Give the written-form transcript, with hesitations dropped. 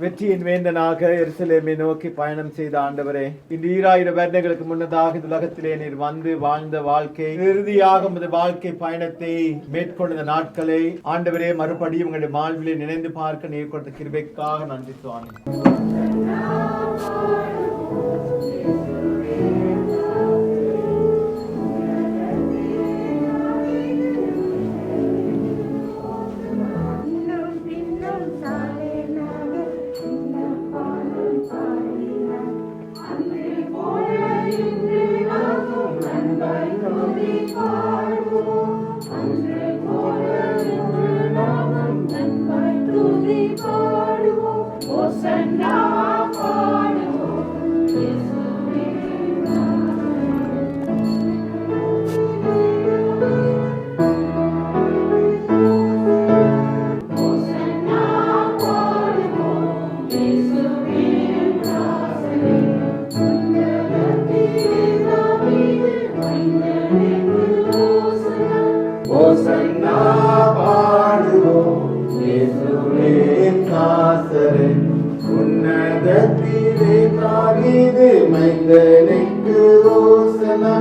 வெற்றியின் வேந்தனாக எருசலேமை நோக்கி பயணம் செய்த ஆண்டவரே, இந்த 2000 வருடங்களுக்கு முன்னதாக உலகத்திலே நீர் வந்து வாழ்ந்த வாழ்க்கை, இறுதியாக உமது வாழ்க்கை பயணத்தை மேற்கொண்ட நாட்களை ஆண்டவரே மறுபடியும் உங்களுடைய வாழ்விலே நினைந்து பார்க்க நீர் கொடுத்த கிருபைக்காக நன்றி சுவாமி. உன்னதத்திலே தாவீது மைந்தனுக்கு ஓசனா.